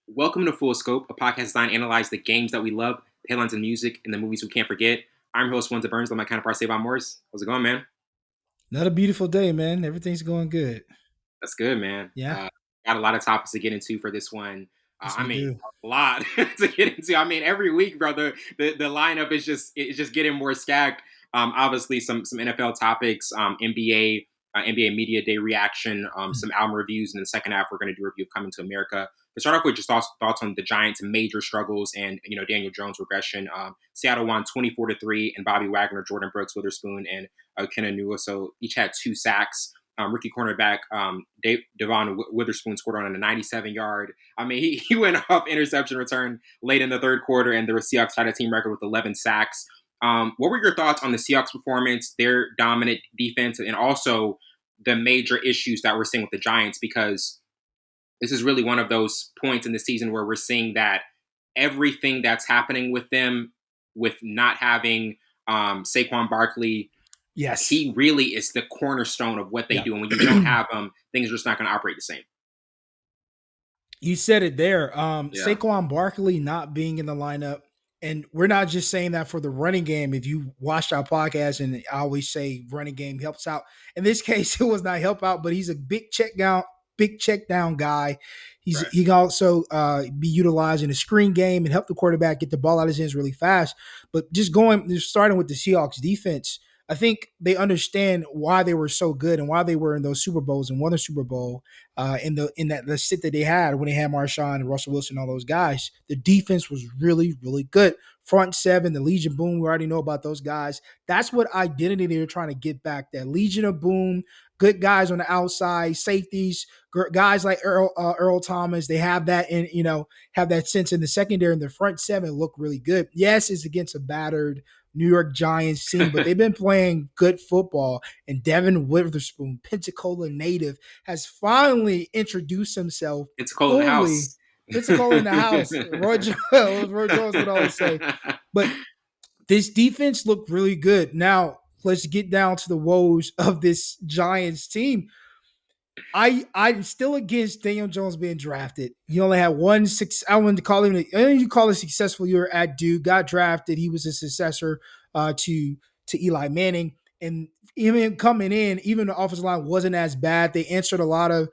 Welcome to Full Scope, a podcast designed to analyze the games that we love, the headlines and music, and the movies we can't forget. I'm your host, Winter Burns. I'm my counterpart, Savon Morris. How's it going, man? Another beautiful day, man. Everything's going good. That's good, man. Yeah, Got a lot of topics to get into for this one. yes, we do. A lot to get into. Every week, brother, the lineup is just getting more stacked. Obviously, some NFL topics, NBA Media Day reaction, some album reviews, and in the second half, we're going to do a review of Coming to America. To start off with, just thoughts on the Giants' major struggles and Daniel Jones' regression. Seattle won 24-3, and Bobby Wagner, Jordan Brooks, Witherspoon, and Kenan Nuoso each had 2 sacks. Rookie cornerback Devon Witherspoon scored on a 97-yard. He went off interception return late in the third quarter, and the Seahawks tied a team record with 11 sacks. What were your thoughts on the Seahawks' performance, their dominant defense, and also the major issues that we're seeing with the Giants? Because this is really one of those points in the season where we're seeing that everything that's happening with them, with not having Saquon Barkley, Yes. he really is the cornerstone of what they do. And when you don't have him, things are just not going to operate the same. You said it there. Saquon Barkley not being in the lineup. And we're not just saying that for the running game. If you watched our podcast, and I always say running game helps out. In this case, it was not help out, but he's a big check down guy. He can also be utilized in a screen game and help the quarterback get the ball out of his hands really fast. But just starting with the Seahawks defense, I think they understand why they were so good and why they were in those Super Bowls and won the Super Bowl in the sit that they had when they had Marshawn and Russell Wilson and all those guys. The defense was really, really good. Front seven, the Legion of Boom, we already know about those guys. That's what identity they're trying to get back. That Legion of Boom, good guys on the outside, safeties, guys like Earl Thomas. They have that have that sense in the secondary, and the front seven look really good. Yes, it's against a battered New York Giants team, but they've been playing good football. And Devin Witherspoon, Pensacola native, has finally introduced himself. Pensacola in the house. Pensacola in the house. Roy Jones would always say. But this defense looked really good. Now, let's get down to the woes of this Giants team. I'm still against Daniel Jones being drafted. He only had I wouldn't call him. You call it a successful year at Duke. Got drafted. He was a successor to Eli Manning, and even coming in, even the offensive line wasn't as bad. They answered a lot of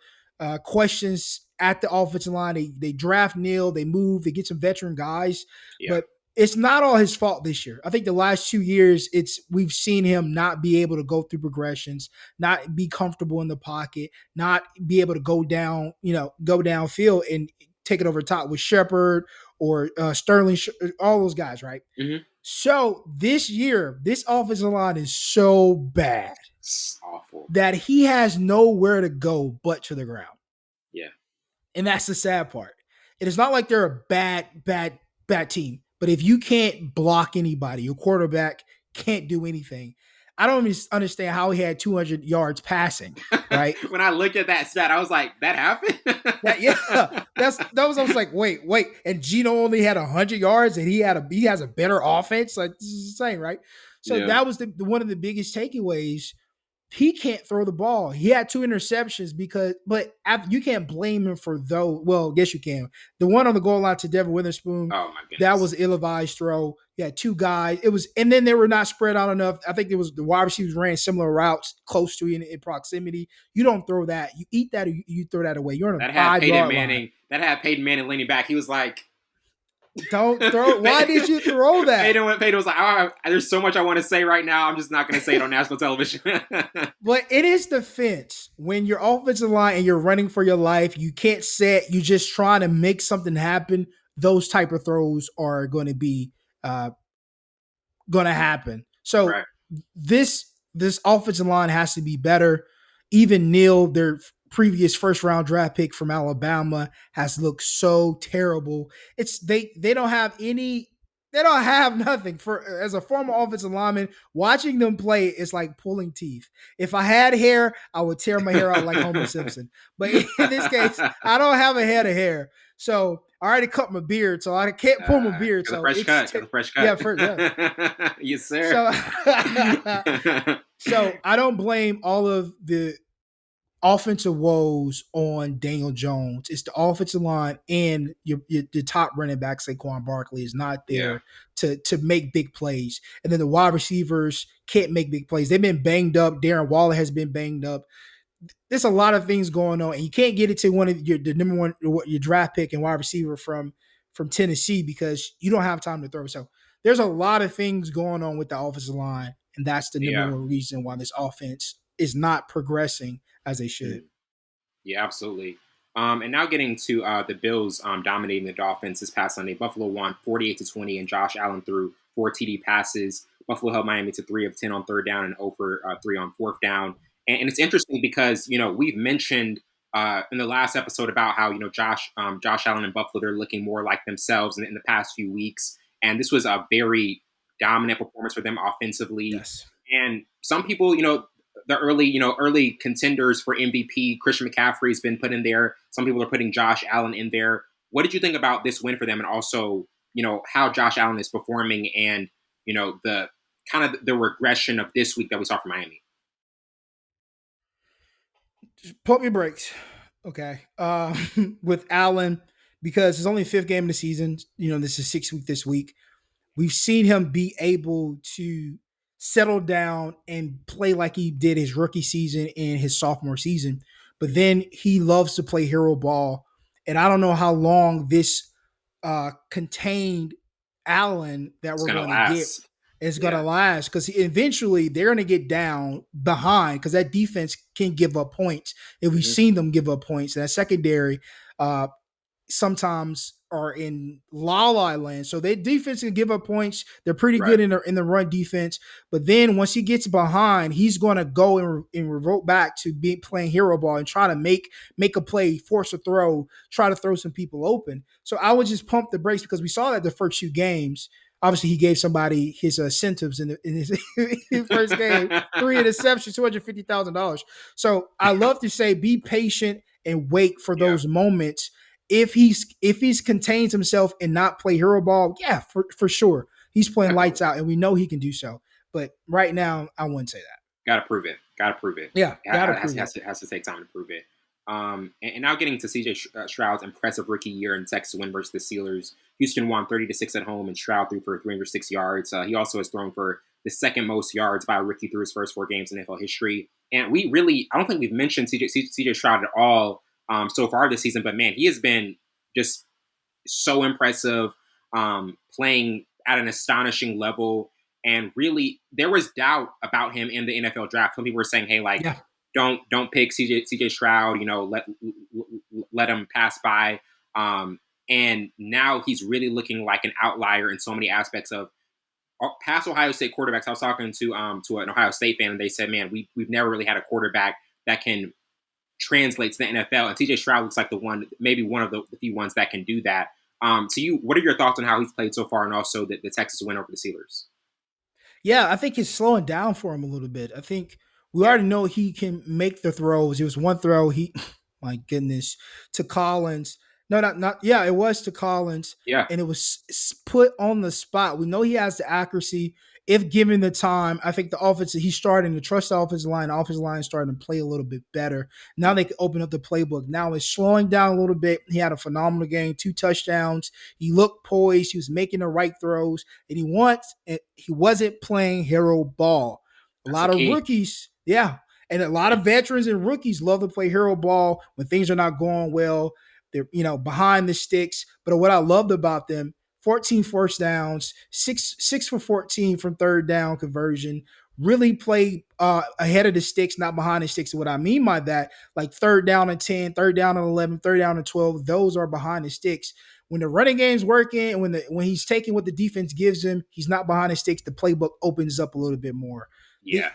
questions at the offensive line. They draft Neal. They move. They get some veteran guys, but it's not all his fault this year. I think the last 2 years, we've seen him not be able to go through progressions, not be comfortable in the pocket, not be able to go downfield and take it over top with Shepard or Sterling, all those guys, right? Mm-hmm. So this year, this offensive line is so bad. It's awful. That he has nowhere to go but to the ground. Yeah. And that's the sad part. It is not like they're a bad team. But if you can't block anybody, your quarterback can't do anything. I don't even understand how he had 200 yards passing, right? When I looked at that stat, I was like, that happened? I was like, wait. And Gino only had 100 yards and he has a better offense. Like, this is insane, right? So that was one of the biggest takeaways. He can't throw the ball. He had 2 interceptions but you can't blame him for those. Well, yes, you can. The one on the goal line to Devin Witherspoon, oh my goodness, that was ill-advised throw. He had 2 guys. And then they were not spread out enough. I think it was the wide receivers ran similar routes close to in proximity. You don't throw that. You eat that or you throw that away. You're on a 5-yard line. That had Peyton Manning leaning back. He was like, don't throw. Why did you throw that? Peyton was like, there's so much I want to say right now. I'm just not going to say it on national television. But it is defense. When you're offensive line and you're running for your life, you can't set. You're just trying to make something happen. Those type of throws are going to be going to happen. So this offensive line has to be better. Even Neal, their previous first-round draft pick from Alabama, has looked so terrible. They don't have any. They don't have nothing. As a former offensive lineman, watching them play is like pulling teeth. If I had hair, I would tear my hair out like Homer Simpson. But in this case, I don't have a head of hair. So I already cut my beard, so I can't pull my beard. So fresh cut. Yeah, yes, sir. So I don't blame all of the offensive woes on Daniel Jones. It's the offensive line and your top running back, Saquon Barkley, is not Yeah. there to make big plays. And then the wide receivers can't make big plays. They've been banged up. Darren Waller has been banged up. There's a lot of things going on, and you can't get it to one of the number one your draft pick and wide receiver from Tennessee because you don't have time to throw. So there's a lot of things going on with the offensive line, and that's the number Yeah. one reason why this offense is not progressing as they should. Mm. Yeah, absolutely. And now getting to the Bills dominating the Dolphins this past Sunday. Buffalo won 48-20, and Josh Allen threw 4 TD passes. Buffalo held Miami to 3 of 10 on third down and over 3 on fourth down. And it's interesting because we've mentioned in the last episode about how Josh Allen and Buffalo, they're looking more like themselves in the past few weeks, and this was a very dominant performance for them offensively. Yes. And some people, the early contenders for MVP, Christian McCaffrey's been put in there. Some people are putting Josh Allen in there. What did you think about this win for them, and also, how Josh Allen is performing, and the kind of the regression of this week that we saw from Miami? Just pump your brakes, okay? With Allen, because it's only fifth game of the season. This is 6th week this week. We've seen him be able to settle down and play like he did his rookie season and his sophomore season. But then he loves to play hero ball. And I don't know how long this contained Allen that It's we're gonna going to get last. is going to Yeah. last, because eventually they're going to get down behind, because that defense can give up points. And we've Hmm. seen them give up points. And that secondary, sometimes are in la la land. So their defense can give up points. They're pretty Right. good in the run defense. But then once he gets behind, he's going to go and revert back to be playing hero ball and try to make a play, force a throw, try to throw some people open. So I would just pump the brakes, because we saw that the first 2 games. Obviously, he gave somebody his incentives in his first game, 3 interceptions, $250,000. So I love to say, be patient and wait for Yeah. those moments. If he's contains himself and not play hero ball, yeah, for sure, he's playing Definitely. lights out, and we know he can do so. But right now, I wouldn't say that. Gotta prove it. Gotta prove it. Yeah, It gotta has, prove it. has to take time to prove it. And now getting to CJ Stroud's impressive rookie year in Texas win versus the Steelers. Houston won 30-6 at home, and Stroud threw for 306 yards. He also has thrown for the second most yards by a rookie through his first 4 games in NFL history. And I don't think we've mentioned CJ Stroud at all so far this season, but man, he has been just so impressive, playing at an astonishing level. And really, there was doubt about him in the NFL draft. Some people were saying, "Hey, like, Yeah, don't pick CJ Stroud. Let him pass by." And now he's really looking like an outlier in so many aspects of past Ohio State quarterbacks. I was talking to an Ohio State fan, and they said, "Man, we've never really had a quarterback that can translate to the NFL." And CJ Stroud looks like maybe one of the few ones that can do that. What are your thoughts on how he's played so far, and also the Texas win over the Steelers? yeah, I think it's slowing down for him a little bit. I think we Yeah, already know he can make the throws. It was one throw he, my goodness, to Collins. No, not yeah, it was to Collins, yeah, and it was put on the spot. We know he has the accuracy if given the time. I think the offense, he's starting to trust the offensive line. The offensive line is starting to play a little bit better. Now they can open up the playbook. Now it's slowing down a little bit. He had a phenomenal game, 2 touchdowns. He looked poised. He was making the right throws, and he wasn't playing hero ball. A that's the lot of key. rookies, yeah, and a lot of veterans and rookies love to play hero ball when things are not going well. They're behind the sticks. But what I loved about them, 14 first downs, six for 14 from third down conversion. Really play ahead of the sticks, not behind the sticks. And what I mean by that, like third down and 10, third down and 11, third down and 12, those are behind the sticks. When the running game's working, and when he's taking what the defense gives him, he's not behind the sticks. The playbook opens up a little bit more. Yeah,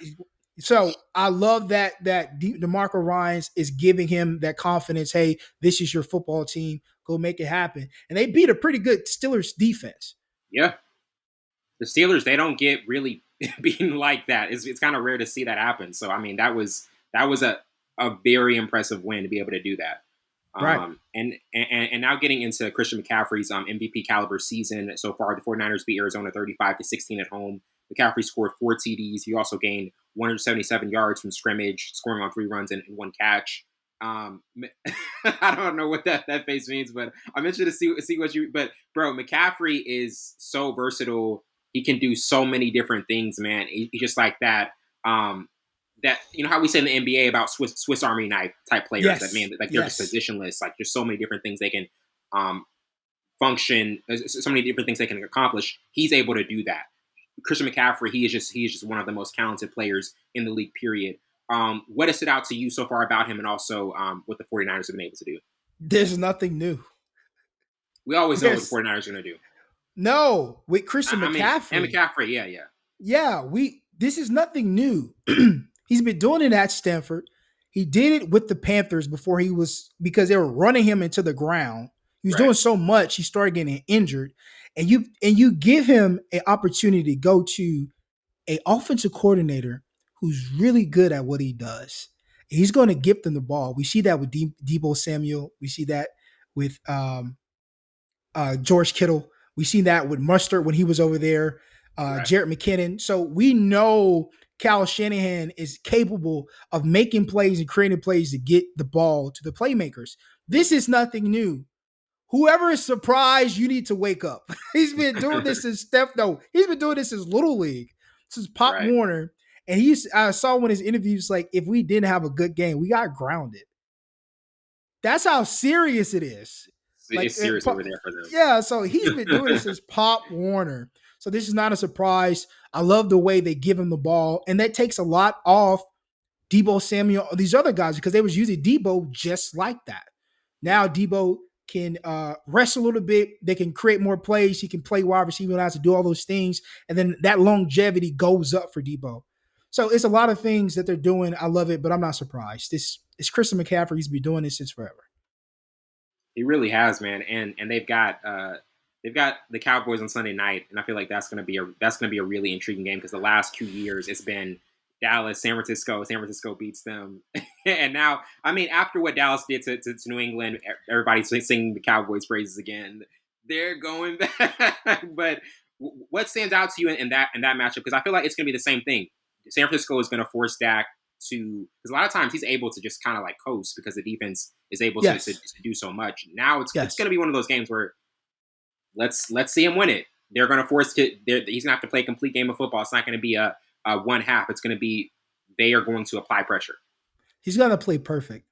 So I love that DeMarco Ryans is giving him that confidence. Hey, this is your football team. Go make it happen. And they beat a pretty good Steelers defense. yeah. The Steelers, they don't get really beaten like that. It's kind of rare to see that happen. So I mean, that was a very impressive win to be able to do that. Right. And now getting into Christian McCaffrey's MVP caliber season so far, the 49ers beat Arizona 35-16 at home. McCaffrey scored 4 TDs. He also gained 177 yards from scrimmage, scoring on 3 runs and 1 catch. I don't know what that face means, but I'm interested to see what you. But bro, McCaffrey is so versatile. He can do so many different things, man. He's just like that. That how we say in the NBA about Swiss Army knife type players. That man, like they're just positionless. Like there's so many different things they can function. So many different things they can accomplish. He's able to do that. Christian McCaffrey, he is just one of the most talented players in the league. Period. What has stood out to you so far about him, and also what the 49ers have been able to do? There's nothing new. We always know what the 49ers are going to do. No, with Christian McCaffrey. And McCaffrey, yeah. Yeah, this is nothing new. He's been doing it at Stanford. He did it with the Panthers before because they were running him into the ground. He was doing so much, he started getting injured. And you give him an opportunity to go to an offensive coordinator who's really good at what he does. He's going to give them the ball. We see that with Deebo Samuel. We see that with George Kittle. We see that with Mustard when he was over there. Jarrett McKinnon. So we know Kyle Shanahan is capable of making plays and creating plays to get the ball to the playmakers. This is nothing new. Whoever is surprised, you need to wake up. He's been doing this since he's been doing this since Little League, since Pop Warner. And I saw one of his interviews, like, if we didn't have a good game, we got grounded. That's how serious it is. It's serious over there for them. Yeah, so he's been doing this since Pop Warner. So this is not a surprise. I love the way they give him the ball. And that takes a lot off Deebo Samuel, these other guys, because they was using Deebo just like that. Now Deebo can rest a little bit. They can create more plays. He can play wide receiver and has to do all those things. And then that longevity goes up for Deebo. So it's a lot of things that they're doing. I love it, but I'm not surprised. It's Christian McCaffrey. He's been doing this since forever. He really has, man. And they've got the Cowboys on Sunday night, and I feel like that's gonna be a really intriguing game because the last 2 years it's been Dallas, San Francisco beats them. And now, I mean, after what Dallas did to New England, everybody's singing the Cowboys praises again. They're going back. But what stands out to you in that matchup? Because I feel like it's going to be the same thing. San Francisco is going to force Dak to, because a lot of times he's able to just kind of like coast because the defense is able to do so much. Now it's going to be one of those games where let's see him win it. They're going to force he's going to have to play a complete game of football. It's not going to be a one half. It's going to be, they are going to apply pressure. He's going to play perfect.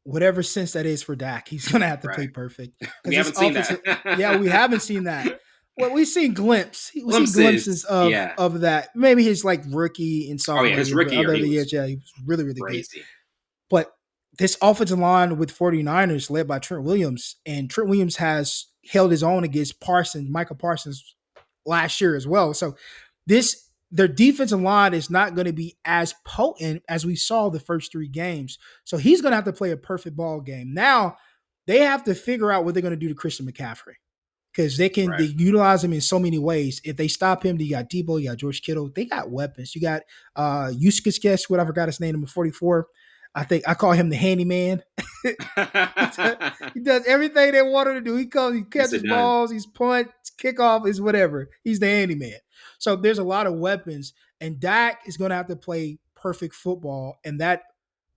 Whatever sense that is for Dak, he's going to have to play perfect. We haven't seen that. Yeah, we haven't seen that. Well, we've seen glimpses of that. Maybe his like rookie and sophomore. His rookie year. He was really, really crazy. Good. But this offensive line with 49ers led by Trent Williams, and Trent Williams has held his own against Michael Parsons last year as well. So their defensive line is not going to be as potent as we saw the first 3 games. So he's going to have to play a perfect ball game. Now they have to figure out what they're going to do to Christian McCaffrey because they utilize him in so many ways. If they stop him, you got Deebo, you got George Kittle. They got weapons. You got Yuskis, what I forgot his name, number 44. I think I call him the handyman. He does everything they want him to do. He catches balls, he's punts, kickoff, is whatever. He's the handyman. So there's a lot of weapons, and Dak is going to have to play perfect football, and that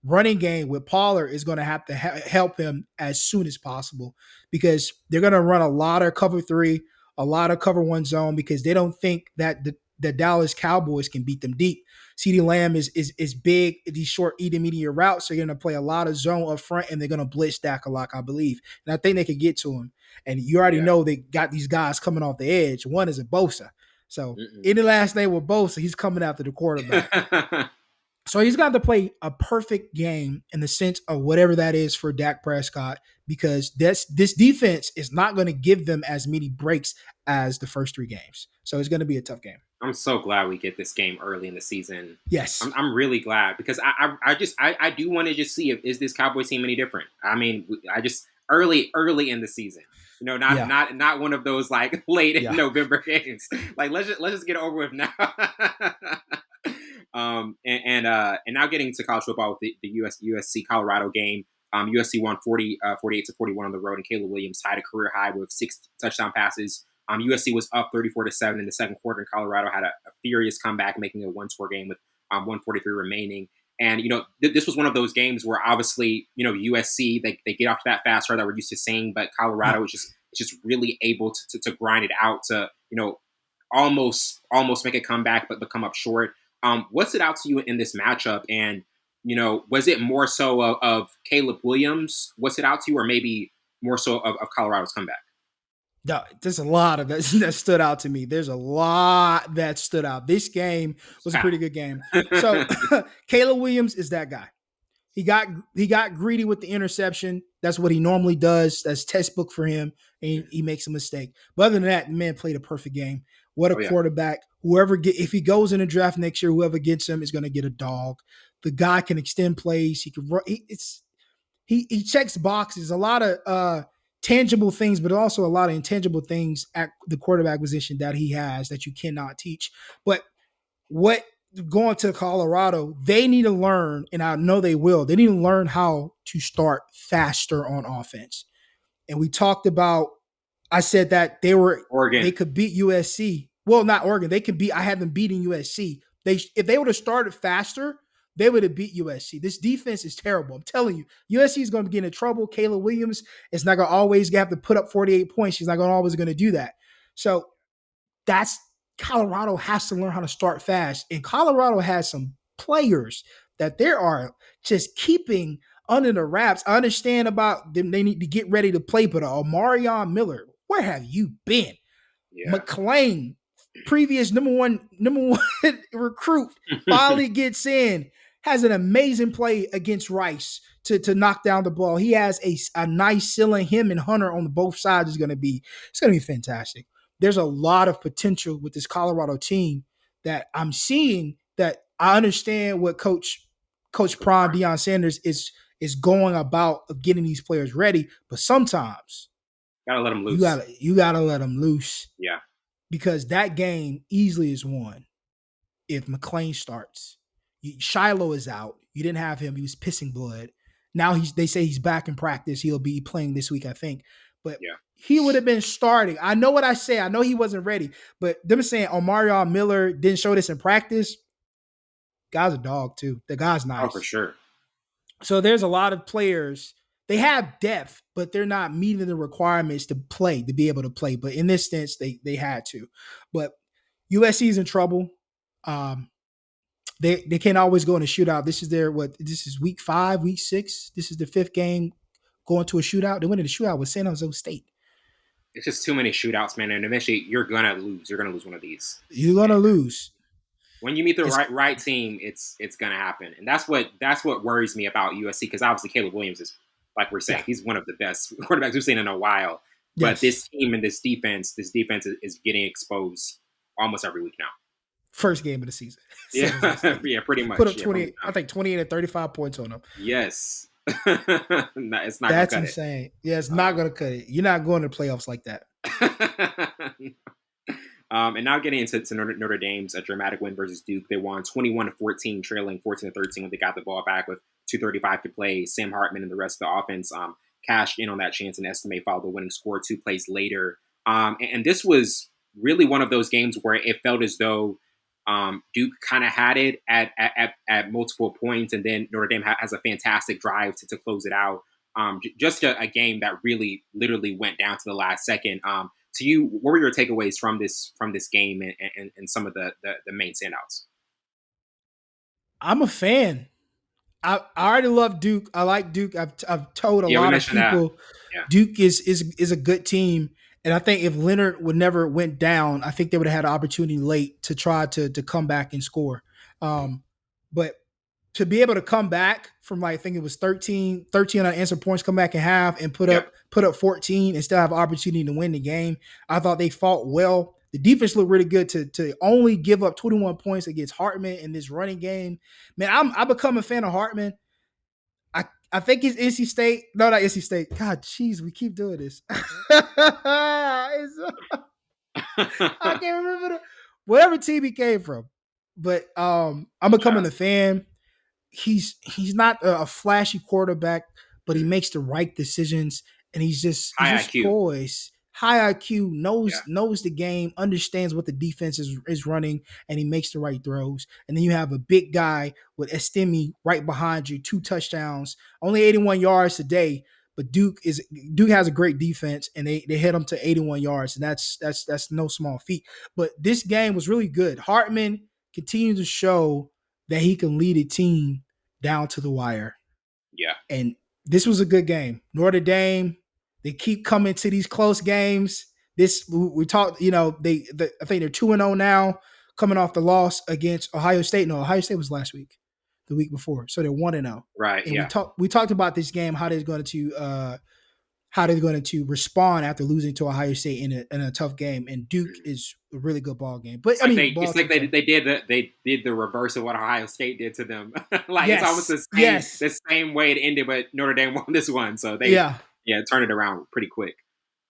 running game with Pollard is going to have to help him as soon as possible because they're going to run a lot of cover 3, a lot of cover 1 zone because they don't think that the Dallas Cowboys can beat them deep. CeeDee Lamb is big, these short intermediate routes. So they're going to play a lot of zone up front, and they're going to blitz Dak a lot, I believe. And I think they can get to him. And you already know they got these guys coming off the edge. One is a Bosa. So any last name with Bosa, he's coming after the quarterback. So he's got to play a perfect game in the sense of whatever that is for Dak Prescott because this defense is not going to give them as many breaks as the first 3 games. So it's going to be a tough game. I'm so glad we get this game early in the season. Yes. I'm really glad because I do want to just see is this Cowboys team any different? I mean, I just early in the season. Not one of those like late in November games. Like let's just get it over with now. And now getting to college football with the USC-Colorado game. USC won 48-41 on the road, and Caleb Williams tied a career high with 6 touchdown passes. USC was up 34-7 in the second quarter, and Colorado had a furious comeback, making it a 1-score game with 143 remaining. And this was one of those games where obviously USC they get off to that fast start that we're used to seeing, but Yeah. Colorado is just really able to grind it out to almost make a comeback, but come up short. What stood out to you in this matchup? And was it more so of Caleb Williams? What stood out to you, or maybe more so of Colorado's comeback? No, there's a lot of that that stood out to me. There's a lot that stood out. This game was a pretty good game. So Caleb Williams is that guy. He got greedy with the interception. That's what he normally does. That's textbook for him, and he makes a mistake. But other than that, the man played a perfect game. What a quarterback. If he goes in the draft next year, whoever gets him is going to get a dog. The guy can extend plays. He can run. He checks boxes. A lot of tangible things, but also a lot of intangible things at the quarterback position that he has that you cannot teach. But what going to Colorado, they need to learn, and I know they will, they need to learn how to start faster on offense. And we talked about, I said that they could beat USC. Well, not Oregon. I had them beating USC. If they would have started faster, they would have beat USC. This defense is terrible. I'm telling you, USC is going to get into trouble. Caleb Williams is not going to always have to put up 48 points. She's not always going to do that. So that's Colorado has to learn how to start fast. And Colorado has some players that they are just keeping under the wraps. I understand about them. They need to get ready to play, but Omarion Miller, where have you been? Yeah. McClain, previous number one recruit, finally gets in, has an amazing play against Rice to knock down the ball. He has a nice ceiling. Him and Hunter on both sides it's going to be fantastic. There's a lot of potential with this Colorado team that I'm seeing, that I understand what Coach Prime Deion Sanders is going about of getting these players ready, but sometimes gotta let them loose. You gotta let them loose. Yeah, because that game easily is won if McClain starts. Shiloh is out. You didn't have him. He was pissing blood. Now they say he's back in practice. He'll be playing this week, I think. But he would have been starting. I know what I say. I know he wasn't ready. But them saying Omarion Miller didn't show this in practice, guy's a dog too. The guy's nice. Oh, for sure. So there's a lot of players. They have depth, but they're not meeting the requirements to be able to play. But in this sense, they had to. But USC is in trouble. They can't always go in a shootout. This is week 5, week 6. This is the 5th game going to a shootout. They went in a shootout with San Jose State. It's just too many shootouts, man. And eventually you're going to lose. You're going to lose one of these. You're going to lose. When you meet the right team, it's going to happen. And that's what worries me about USC, because obviously Caleb Williams is, like we're saying, he's one of the best quarterbacks we've seen in a while. But this team and this defense is getting exposed almost every week now. First game of the season. Yeah, pretty much. Put up 28 and 35 points on them. Yes. It's not That's insane. Yeah, it's not going to cut it. You're not going to playoffs like that. And now getting into Notre Dame's a dramatic win versus Duke. They won 21-14, trailing 14-13 when they got the ball back with 2:35 to play. Sam Hartman and the rest of the offense cashed in on that chance and estimate followed the winning score 2 plays later. And this was really one of those games where it felt as though Duke kind of had it at multiple points, and then Notre Dame has a fantastic drive to close it out. Just a game that really literally went down to the last second. To you, what were your takeaways from this game and some of the main standouts? I'm a fan. I already love Duke. I like Duke. I've told a lot of people Duke is a good team. And I think if Leonard would never went down, I think they would have had an opportunity late to try to come back and score. But to be able to come back from, I think it was 13 unanswered points, come back in half and put up 14 and still have an opportunity to win the game. I thought they fought well. The defense looked really good to only give up 21 points against Hartman in this running game. Man, I become a fan of Hartman. I think it's NC State. No, not NC State. God, jeez, we keep doing this. I can't remember whatever team he came from. But I'm becoming a fan. He's not a flashy quarterback, but he makes the right decisions, and he's just poised. high IQ, Yeah. knows the game, understands what the defense is running, and he makes the right throws. And then you have a big guy with Estime right behind you, 2 touchdowns, only 81 yards today. But Duke has a great defense, and they hit him to 81 yards, and that's no small feat. But this game was really good. Hartman continues to show that he can lead a team down to the wire. Yeah. And this was a good game. Notre Dame, they keep coming to these close games. This we talked, I think they're 2-0 now, coming off the loss against Ohio State. No, Ohio State was last week, the week before. So they're 1-0. Right. And yeah. we talked about this game, how they're going to respond after losing to Ohio State in a tough game. And Duke is a really good ball game. But it's like they did the reverse of what Ohio State did to them. It's almost the same way it ended, but Notre Dame won this one, so they turned it around pretty quick.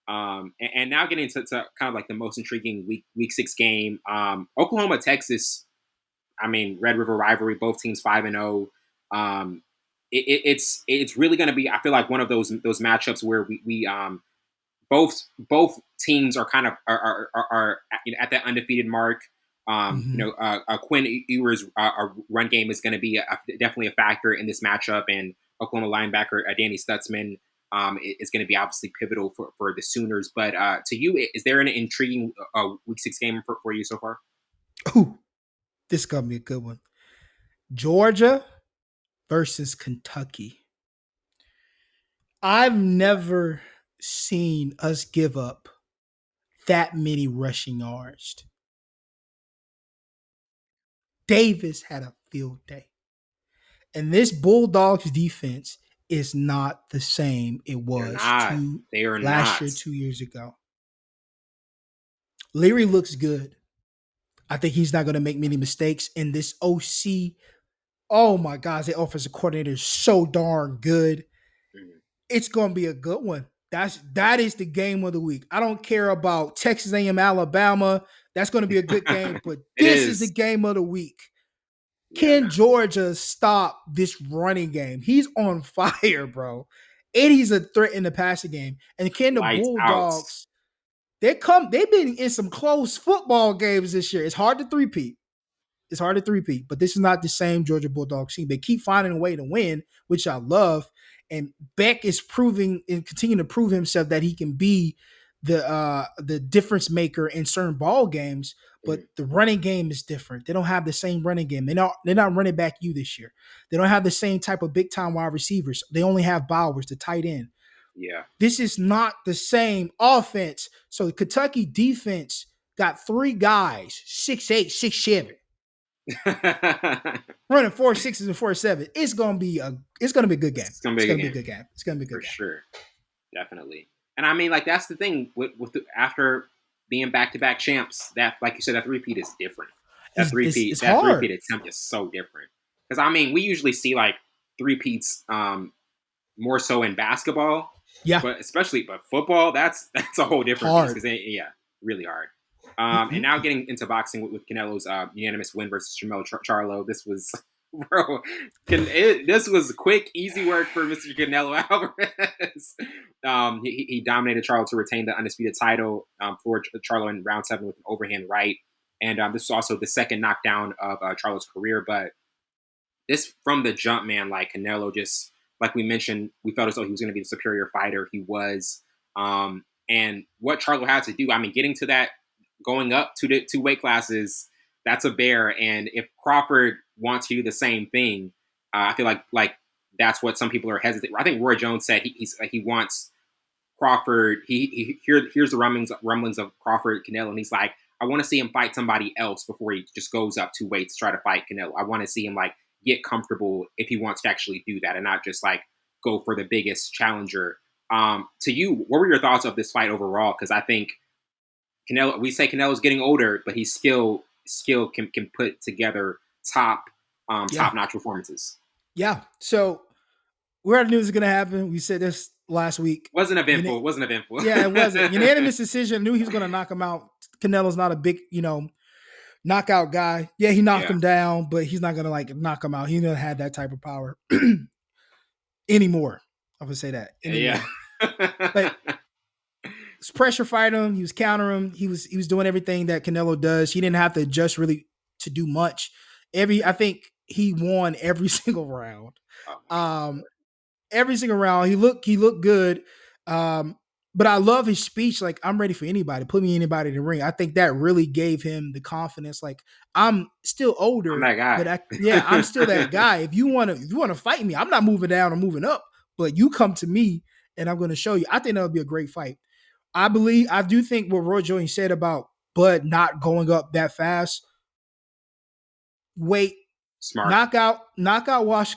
And now getting to kind of like the most intriguing week 6 game, Oklahoma Texas. I mean, Red River rivalry, both teams 5-0. It's really going to be, I feel like, one of those matchups where we both teams are kind of are at that undefeated mark. Quinn Ewers' run game is going to be definitely a factor in this matchup, and Oklahoma linebacker Danny Stutzman is going to be obviously pivotal for the Sooners. But to you, is there an intriguing week 6 game for you so far? Ooh, this is going to be a good one. Georgia versus Kentucky. I've never seen us give up that many rushing yards. Davis had a field day. And this Bulldogs defense is not the same it was last year, 2 years ago. Leary looks good. I think he's not going to make many mistakes. And this OC, oh my gosh, the offensive coordinator is so darn good. It's going to be a good one. That is the game of the week. I don't care about Texas A&M, Alabama. That's going to be a good game. But this is the game of the week. Can Georgia stop this running game? He's on fire, bro. And he's a threat in the passing game. And can the Bulldogs, they've been in some close football games this year. It's hard to three-peat. But this is not the same Georgia Bulldogs team. They keep finding a way to win, which I love. And Beck is proving and continuing to prove himself that he can be the difference maker in certain ball games. But the running game is different. They don't have the same running game. They're not running back you this year. They don't have the same type of big time wide receivers. They only have Bowers, the tight end. Yeah. This is not the same offense. So the Kentucky defense got 3 guys, 6'8", 6'7", running 4.6s and 4.7. It's gonna be a good game. It's gonna be a good game. It's gonna be a good game. For sure. Definitely. And I mean, like, that's the thing with after being back-to-back champs, that, like you said, that three-peat is different. That three-peat attempt is so different. Because, I mean, we usually see, like, three-peats more so in basketball. Yeah. But football, that's a whole different piece. Really hard. And now getting into boxing with Canelo's unanimous win versus Jermell Charlo. This was... Bro, this was quick, easy work for Mr. Canelo Alvarez. He dominated Charlo to retain the undisputed title for Charlo in round 7 with an overhand right. And this was also the second knockdown of Charlo's career. But this, from the jump, man, like Canelo just, like we mentioned, we felt as though he was going to be the superior fighter. He was. And what Charlo had to do, I mean, getting to that, going up to the 2 weight classes, that's a bear. And if Crawford wants to do the same thing, I feel like that's what some people are hesitant. I think Roy Jones said he wants Crawford. He hears the rumblings of Crawford Canelo, and he's like, I want to see him fight somebody else before he just goes up 2 weights to try to fight Canelo. I want to see him like get comfortable if he wants to actually do that and not just like go for the biggest challenger. To you, what were your thoughts of this fight overall? Because I think Canelo, we say Canelo's getting older, but he's still can put together top-notch performances. Yeah. So we already knew this was going to happen. We said this last week. Wasn't eventful. Yeah, it wasn't. Unanimous decision. Knew he was going to knock him out. Canelo's not a big, knockout guy. Yeah, he knocked him down, but he's not going to like knock him out. He never had that type of power anymore. I would say that. Anymore. Yeah. But pressure fight him. He was countering him. He was doing everything that Canelo does. He didn't have to adjust really to do much. I think he won every single round. Oh my Um, every single round. He looked good. But I love his speech. Like, I'm ready for anybody. Put me anybody in the ring. I think that really gave him the confidence. Like, I'm still I'm older, that guy. but I'm still that guy. If you wanna fight me, I'm not moving down or moving up. But you come to me and I'm gonna show you. I think that would be a great fight. I do think what Roy Jones said about Bud not going up that fast. Wait, Smart. knockout wash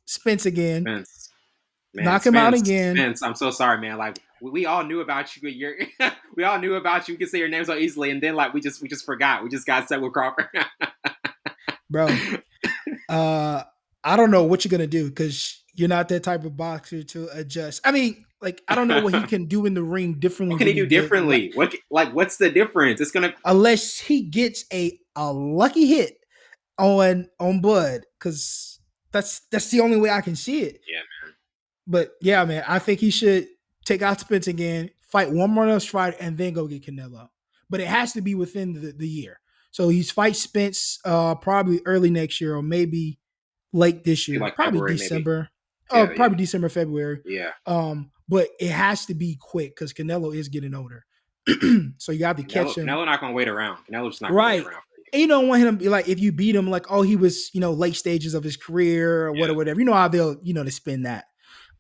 Spence again. Spence. Man, Knock him out again. Spence, I'm so sorry, man. Like we all knew about you. We all knew about you. We could say your name so easily, and then like we just forgot. We just got set with Crawford. Bro, I don't know what you're gonna do because you're not that type of boxer to adjust. I mean, like, I don't know what he can do in the ring differently. What can he do differently? What's the difference? It's gonna unless he gets a lucky hit on Bud, because that's the only way I can see it. Yeah. But yeah, man, I think he should take out Spence again, fight one more else fight, and then go get Canelo. But it has to be within the year. So he's fight Spence probably early next year or maybe late this year, like probably February, December. Yeah, probably December, February. Yeah. But it has to be quick because Canelo is getting older. So you have to catch him. Canelo not gonna wait around. Canelo's just not gonna wait around. And you don't want him to be like, if you beat him, like, oh, he was, late stages of his career or whatever. You know how they'll, to spin that.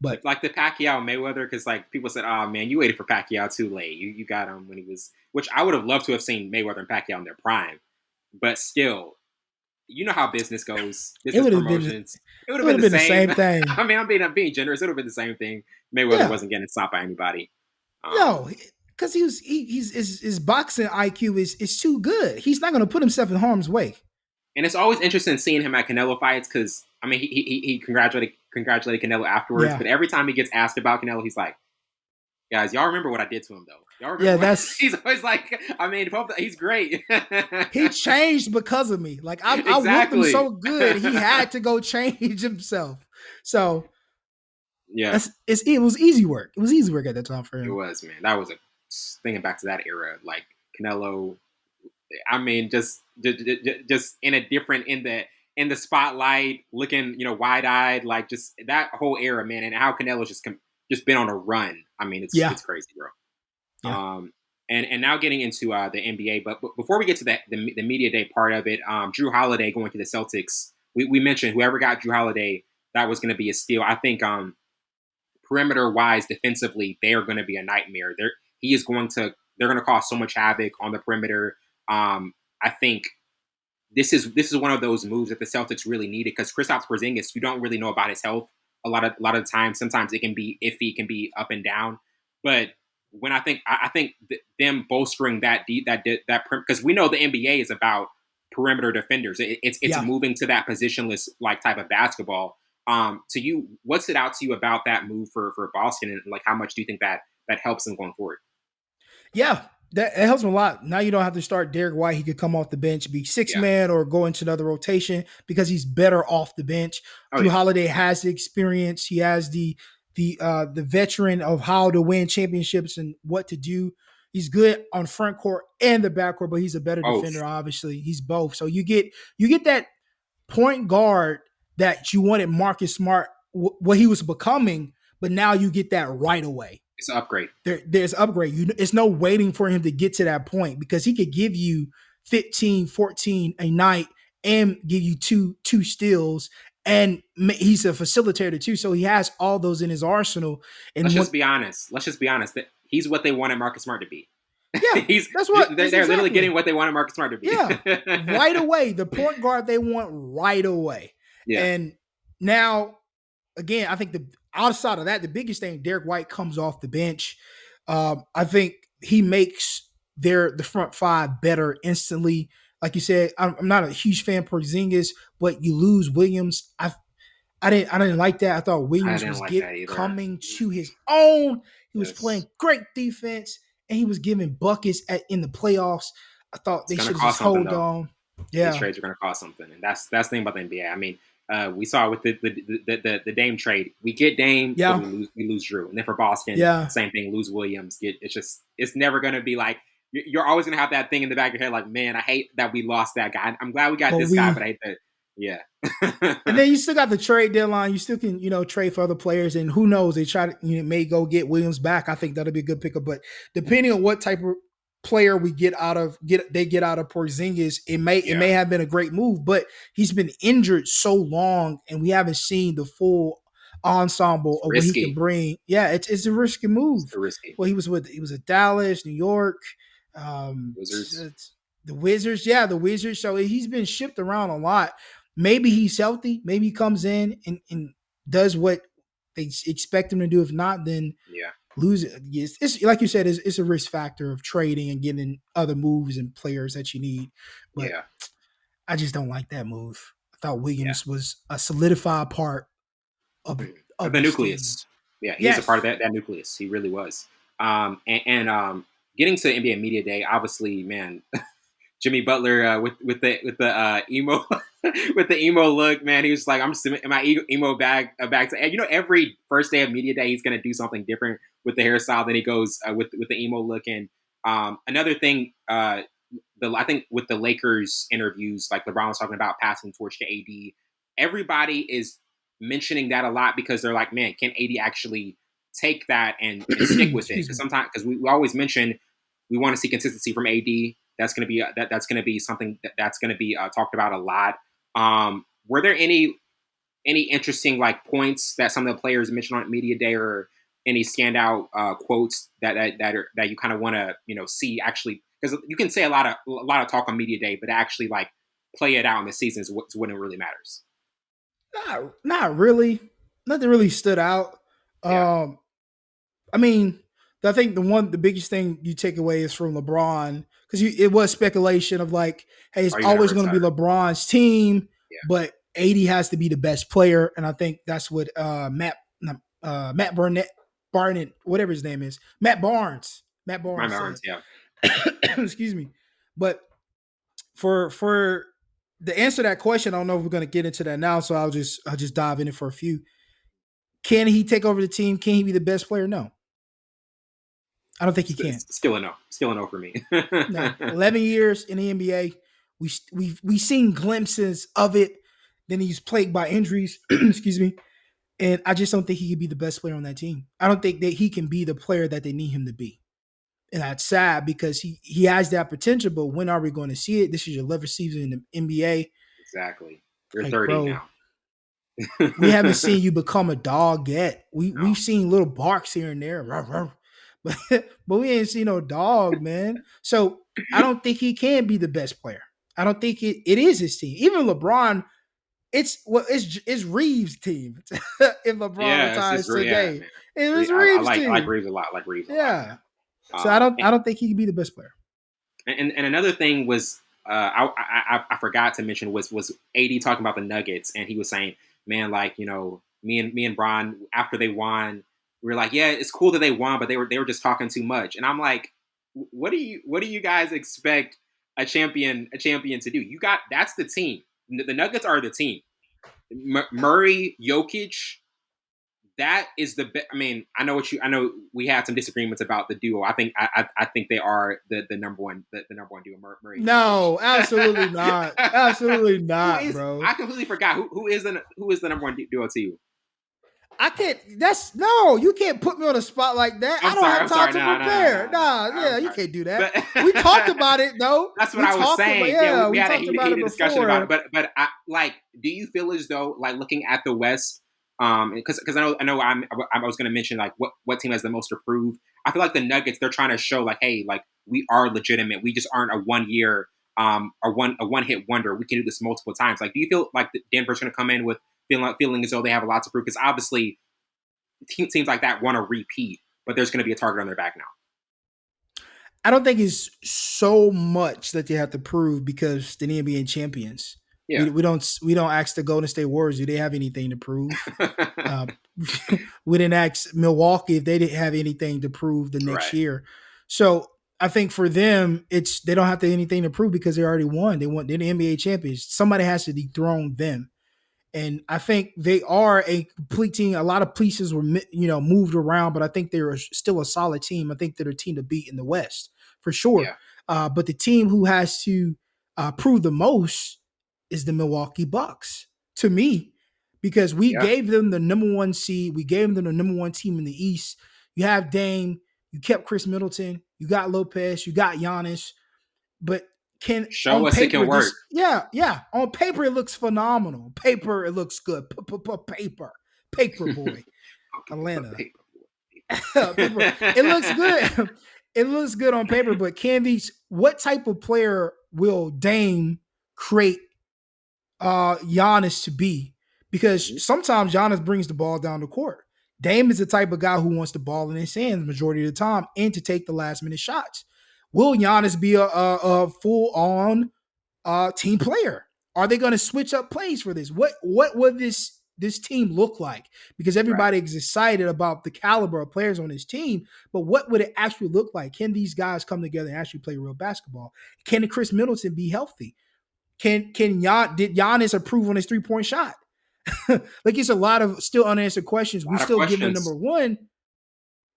But like the Pacquiao Mayweather, because like people said, oh man, you waited for Pacquiao too late. You got him when he was, which I would have loved to have seen Mayweather and Pacquiao in their prime. But still, you know how business goes. Business promotions. It would have been the same thing. I mean, I'm being generous. It would have been the same thing. Mayweather wasn't getting stopped by anybody. No, because his boxing IQ is too good. He's not going to put himself in harm's way. And it's always interesting seeing him at Canelo fights because I mean he congratulated Canelo afterwards, but every time he gets asked about Canelo, he's like, "Guys, y'all remember what I did to him, though? Y'all remember?" He's always like, "I mean, he's great." He changed because of me. Like I whooped him so good, he had to go change himself. So yeah, it was easy work. It was easy work at that time for him. It was, man. That was thinking back to that era, like Canelo. I mean, just in a different in the spotlight, looking wide eyed, like just that whole era, man, and how Canelo's just been on a run. I mean, it's crazy, bro. Yeah. And now getting into the NBA, but before we get to the media day part of it, Jrue Holiday going to the Celtics. We mentioned whoever got Jrue Holiday, that was going to be a steal. I think perimeter wise, defensively, they are going to be a nightmare. They're going to cause so much havoc on the perimeter. I think this is one of those moves that the Celtics really needed because Kristaps Porzingis, you don't really know about his health a lot of the time. Sometimes it can be iffy, it can be up and down. But when I think them bolstering that because we know the NBA is about perimeter defenders. It's moving to that positionless like type of basketball. To you, what stood out to you about that move for Boston, and like how much do you think that helps them going forward? Yeah, it helps him a lot. Now you don't have to start Derek White. He could come off the bench, be six-man, or go into another rotation because he's better off the bench. Jrue Holiday has the experience. He has the veteran of how to win championships and what to do. He's good on front court and the back court, but he's a better defender. Obviously, he's both. So you get that point guard that you wanted Marcus Smart, what he was becoming, but now you get that right away. It's an upgrade. There's upgrade. It's no waiting for him to get to that point because he could give you 15, 14 a night and give you two steals. And he's a facilitator too. So he has all those in his arsenal. And let's just be honest. That he's what they wanted Marcus Smart to be. Yeah, they're literally getting what they wanted Marcus Smart to be. Yeah, right away. The point guard they want right away. Yeah. And now, again, I think outside of that, the biggest thing, Derek White comes off the bench. I think he makes the front five better instantly. Like you said, I'm not a huge fan of Porzingis, but you lose Williams. I didn't like that. I thought Williams was coming to his own. He was playing great defense, and he was giving buckets in the playoffs. I thought they should just hold on. Yeah, these trades are going to cost something, and that's the thing about the NBA. I mean, We saw with the Dame trade. We get Dame, but Yeah, we lose Jrue. And then for Boston, yeah. same thing. Lose Williams. It's never going to be like you're always going to have that thing in the back of your head. Like, man, I hate that we lost that guy. I'm glad we got But this guy, but I hate that. Yeah. and then you still got the trade deadline. You still can, trade for other players, and who knows? They try to, may go get Williams back. I think that'll be a good pickup. But depending on what type of player we get out of Porzingis, it may have been a great move. But he's been injured so long, and we haven't seen the full ensemble It's of what he can risky. bring. Yeah, it's a risky move. It's risky. Well, he was at Dallas, New York, Wizards. the Wizards. Yeah, the Wizards. So he's been shipped around a lot. Maybe he's healthy. Maybe he comes in and does what they expect him to do. If not, then Yeah. lose it. It's like you said, it's a risk factor of trading and getting other moves and players that you need. But Yeah. I just don't like that move. I thought Yeah. Williams was a solidified part of The this team. nucleus. Yeah, he was a Yes. part of that nucleus. He really was. And getting to NBA Media Day, obviously, man, Jimmy Butler with the emo with the emo look, man. He was like, I'm just in my emo bag. So, and every first day of media day, he's gonna do something different with the hairstyle. Then he goes with the emo look. And another thing, I think with the Lakers interviews, like LeBron was talking about passing the torch to AD. Everybody is mentioning that a lot because they're like, man, can AD actually take that and stick with it? Because sometimes, because we always mention we want to see consistency from AD. That's going to be that's going to be something that's going to be talked about a lot. Were there any interesting like points that some of the players mentioned on media day, or any standout quotes that you kind of want to see actually? Because you can say a lot of talk on media day, but actually like play it out in the season is when it really matters. Not really. Nothing really stood out. Yeah. I mean, I think the biggest thing you take away is from LeBron, because it was speculation of like, hey, it's Are you going to always going to be retire? LeBron's team, Yeah. but AD has to be the best player, and I think that's what Matt Barnett, whatever his name is, Matt Barnes My said. Barnes, yeah. Excuse me, but for the answer to that question, I don't know if we're going to get into that now, so I'll just dive in it for a few. Can he take over the team? Can he be the best player? No. I don't think he can. Still a no. Still a no for me. No. 11 years in the NBA. We've seen glimpses of it. Then he's plagued by injuries. Excuse me. And I just don't think he could be the best player on that team. I don't think that he can be the player that they need him to be. And that's sad because he has that potential, but when are we going to see it? This is your 11th season in the NBA. Exactly. You're Like, 30 bro, now. we haven't seen you become a dog yet. No. We've seen little barks here and there, but we ain't seen no dog, man. So I don't think he can be the best player. I don't think it is his team. Even LeBron, it's Reeves' team. If LeBron retires today, it was Reeves' team. I like Reeves a lot. I like Reeves a lot. Yeah. So I don't think he can be the best player. And another thing was I forgot to mention was AD talking about the Nuggets, and he was saying, man, like me and Bron after they won, we were like, yeah, it's cool that they won, but they were just talking too much, and I'm like, what do you guys expect a champion to do? That's the team. The Nuggets are the team. Murray, Jokic. That is the best. I mean, I know we had some disagreements about the duo. I think they are the number one duo. Murray. No, absolutely not. Absolutely not, bro. I completely forgot who is the number one duo to you. I can't. You can't put me on a spot like that. I don't have time to prepare. You can't do that. We taltalked about it though. That's what I was saying. We had a heated discussion about it. But I, like, do you feel as though, like, looking at the West, because I know I was going to mention like what team has the most to prove. I feel like the Nuggets, they're trying to show like, hey, like, we are legitimate. We just aren't a 1 year a one hit wonder. We can do this multiple times. Like, do you feel like Denver's going to come in with feeling as though they have a lot to prove? Because obviously teams like that want to repeat, but there's going to be a target on their back now. I don't think it's so much that they have to prove because the NBA champions. Yeah. We don't ask the Golden State Warriors, do they have anything to prove? We didn't ask Milwaukee if they didn't have anything to prove the next year. So I think for them, they don't have to anything to prove because they already won. They're the NBA champions. Somebody has to dethrone them. And I think they are a complete team. A lot of pieces were, moved around, but I think they're still a solid team. I think they're a team to beat in the West for sure. Yeah. But the team who has to prove the most is the Milwaukee Bucks to me, because we Yeah. gave them the number one seed. We gave them the number one team in the East. You have Dame. You kept Chris Middleton. You got Lopez. You got Giannis. But Show on us it paper can work. on paper it looks phenomenal. Paper it looks good. Paper boy, Atlanta. Paper. It looks good. It looks good on paper, but what type of player will Dame create Giannis to be? Because sometimes Giannis brings the ball down the court. Dame is the type of guy who wants the ball in his hands majority of the time and to take the last minute shots. Will Giannis be a full on team player? Are they going to switch up plays for this? What would this team look like? Because everybody is excited about the caliber of players on this team, but what would it actually look like? Can these guys come together and actually play real basketball? Can Chris Middleton be healthy? Did Giannis improve on his 3-point shot? Like, it's a lot of still unanswered questions. We still give them number one,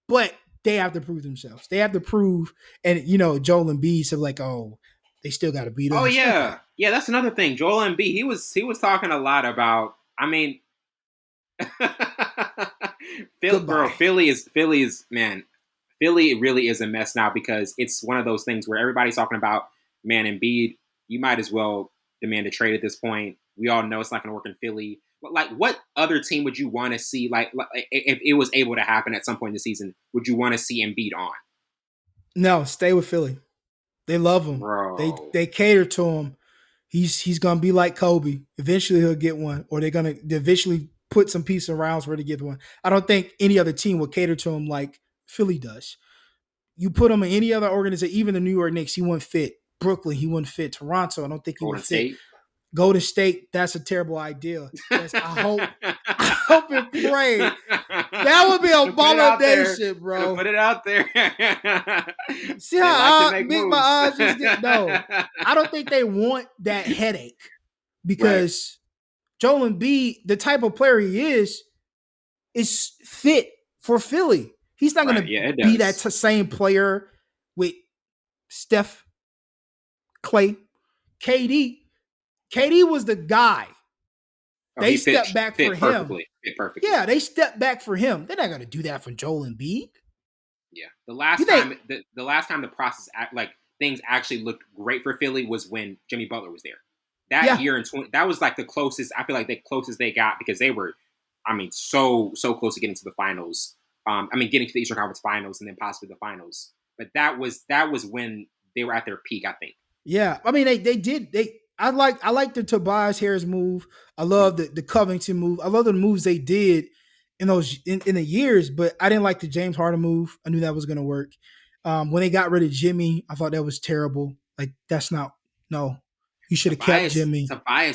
but they have to prove themselves. They have to prove, and Joel Embiid said like, oh, they still got to beat us. Oh yeah, okay. Yeah. That's another thing. Joel Embiid, he was talking a lot about. I mean, Philly is man. Philly really is a mess now because it's one of those things where everybody's talking about, man, Embiid, you might as well demand a trade at this point. We all know it's not going to work in Philly. But like, what other team would you want to see? Like, if it was able to happen at some point in the season, would you want to see Embiid on? No, stay with Philly. They love him. Bro. They cater to him. He's gonna be like Kobe. Eventually he'll get one, or they're gonna eventually put some piece around for him to get one. I don't think any other team will cater to him like Philly does. You put him in any other organization, even the New York Knicks, he wouldn't fit. Brooklyn, he wouldn't fit. Toronto, I don't think he would fit. Golden State, that's a terrible idea. Yes, I hope and pray. That would be a abomination, bro. Put it out there. See how my eyes just get no. I don't think they want that headache because Joel Embiid, the type of player he is fit for Philly. He's not going to be that same player with Steph, Clay, KD. KD was the guy. They stepped back for him. Yeah, they stepped back for him. They're not going to do that for Joel Embiid. Yeah, the last time the process things actually looked great for Philly was when Jimmy Butler was there. That year that was like the closest. I feel like the closest they got because they were, so close to getting to the finals. Getting to the Eastern Conference Finals and then possibly the finals. But that was when they were at their peak, I think. Yeah, they did. I like the Tobias Harris move. I love the Covington move. I love the moves they did in those in the years, but I didn't like the James Harden move. I knew that was going to work. When they got rid of Jimmy, I thought that was terrible. Like, that's not, no. You should have kept Jimmy. Tobias